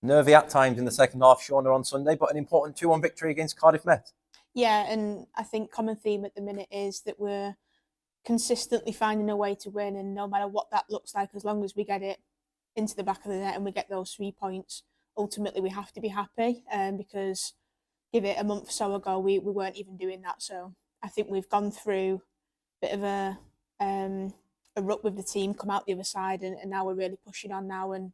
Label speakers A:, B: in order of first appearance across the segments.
A: Nervy at times in the second half, Shauna, on Sunday, but an important 2-1 victory against Cardiff Met.
B: Yeah, and I think common theme at the minute is that we're consistently finding a way to win, and no matter what that looks like, as long as we get it into the back of the net and we get those 3 points, ultimately we have to be happy. Because give it a month or so ago, we weren't even doing that. So I think we've gone through a bit of a rut with the team, come out the other side, and now we're really pushing on now and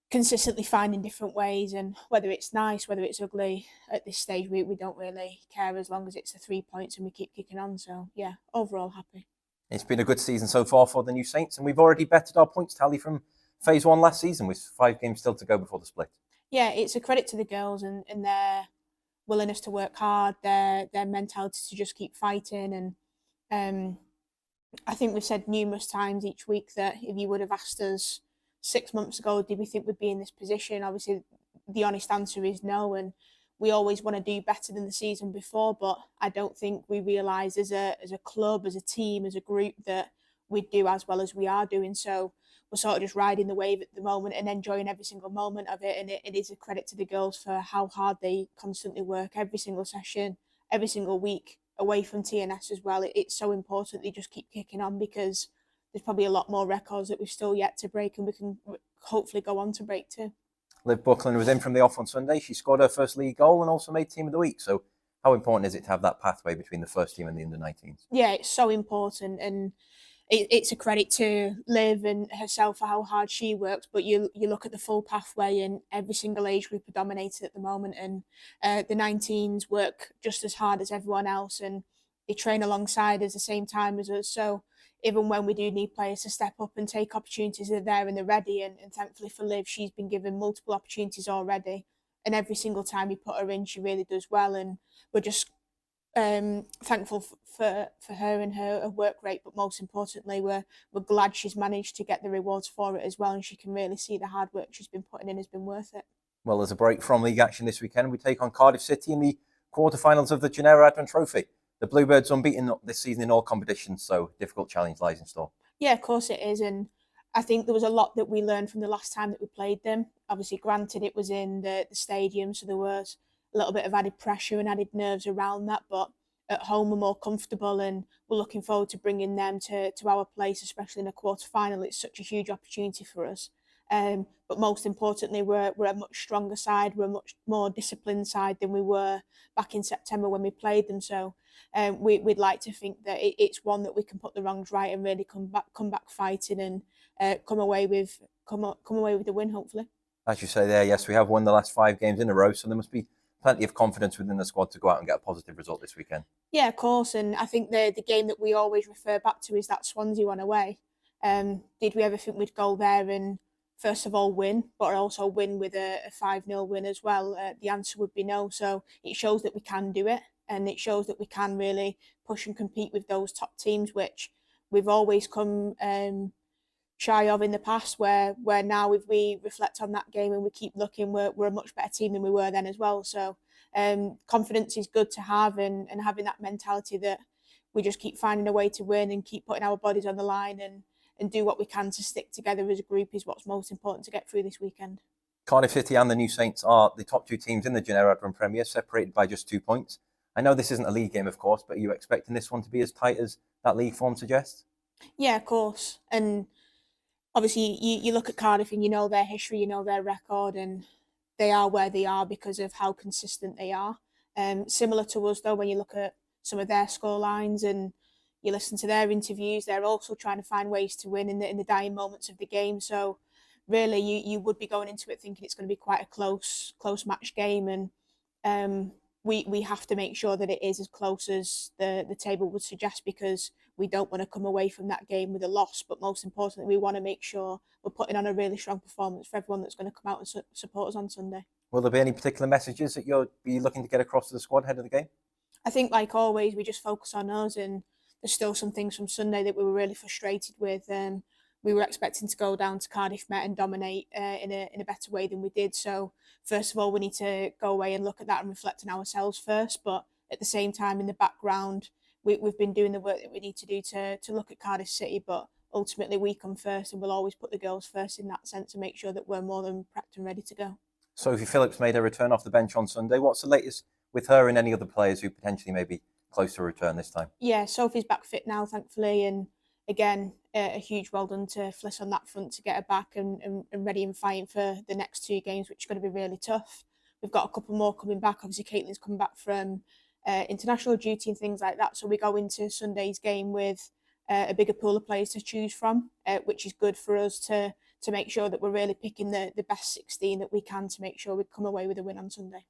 B: consistently finding different ways. And whether it's nice, whether it's ugly, at this stage we don't really care as long as it's the 3 points and we keep kicking on. So yeah, overall happy.
A: It's been a good season so far for the new Saints, and we've already bettered our points tally from phase one last season, with 5 games still to go before the split.
B: Yeah, it's a credit to the girls and their willingness to work hard, their mentality to just keep fighting. And I think we've said numerous times each week that if you would have asked us 6 months ago, did we think we'd be in this position? Obviously, the honest answer is no, and we always want to do better than the season before. But I don't think we realise as a club, as a team, as a group that we'd do as well as we are doing. So we're sort of just riding the wave at the moment and enjoying every single moment of it. And it is a credit to the girls for how hard they constantly work every single session, every single week away from TNS as well. It's so important they just keep kicking on, because there's probably a lot more records that we've still yet to break, and we can hopefully go on to break too.
A: Liv Buckland was in from the off on Sunday. She scored her first league goal and also made team of the week. So how important is it to have that pathway between the first team and the under-19s?
B: Yeah, it's so important, and it's a credit to Liv and herself for how hard she works. But you look at the full pathway, and every single age group are dominated at the moment, and the 19s work just as hard as everyone else, and they train alongside us the same time as us. So even when we do need players to step up and take opportunities, they're there and they're ready. And thankfully for Liv, she's been given multiple opportunities already, and every single time you put her in, she really does well. And we're just thankful for her and her work rate, but most importantly, we're glad she's managed to get the rewards for it as well, and she can really see the hard work she's been putting in has been worth it.
A: Well, there's a break from league action this weekend. We take on Cardiff City in the quarterfinals of the Genera Advent Trophy. The Bluebirds unbeaten this season in all competitions, so difficult challenge lies in store.
B: Yeah, of course it is, and I think there was a lot that we learned from the last time that we played them. Obviously, granted, it was in the stadium, so there was a little bit of added pressure and added nerves around that, but at home we're more comfortable, and we're looking forward to bringing them to our place, especially in a quarter final. It's such a huge opportunity for us. But most importantly, we're a much stronger side. We're a much more disciplined side than we were back in September when we played them. So we'd like to think that it's one that we can put the wrongs right and really come back fighting, and come away with the win, hopefully.
A: As you say there, yes, we have won the last 5 games in a row, so there must be plenty of confidence within the squad to go out and get a positive result this weekend.
B: Yeah, of course, and I think the game that we always refer back to is that Swansea one away. Did we ever think we'd go there and first of all win, but also win with a 5-0 win as well? The answer would be no. So it shows that we can do it, and it shows that we can really push and compete with those top teams, which we've always come shy of in the past, where now if we reflect on that game and we keep looking, we're a much better team than we were then as well. So confidence is good to have, and having that mentality that we just keep finding a way to win and keep putting our bodies on the line, and do what we can to stick together as a group is what's most important to get through this weekend.
A: Cardiff City and the New Saints are the top 2 teams in the Genera Advent Premier, separated by just 2 points. I know this isn't a league game, of course, but are you expecting this one to be as tight as that league form suggests?
B: Yeah, of course. And obviously you look at Cardiff and you know their history, you know their record, and they are where they are because of how consistent they are. Similar to us, though, when you look at some of their score lines and you listen to their interviews, they're also trying to find ways to win in the dying moments of the game. So really, you would be going into it thinking it's going to be quite a close match game, and we have to make sure that it is as close as the table would suggest, because we don't want to come away from that game with a loss. But most importantly, we want to make sure we're putting on a really strong performance for everyone that's going to come out and support us on Sunday.
A: Will there be any particular messages that you'll be looking to get across to the squad ahead of the game?
B: I think, like always, we just focus on us, and there's still some things from Sunday that we were really frustrated with. We were expecting to go down to Cardiff Met and dominate in a better way than we did. So first of all, we need to go away and look at that and reflect on ourselves first. But at the same time, in the background, we've been doing the work that we need to do to look at Cardiff City, but ultimately we come first, and we'll always put the girls first in that sense and make sure that we're more than prepped and ready to go.
A: Sophie Phillips made her return off the bench on Sunday. What's the latest with her and any other players who potentially may be close to a return this time?
B: Yeah, Sophie's back fit now, thankfully, and again, a huge well done to Fliss on that front to get her back and ready and fighting for the next 2 games, which are going to be really tough. We've got a couple more coming back. Obviously, Caitlin's come back from international duty and things like that, so we go into Sunday's game with a bigger pool of players to choose from, which is good for us to make sure that we're really picking the best 16 that we can to make sure we come away with a win on Sunday.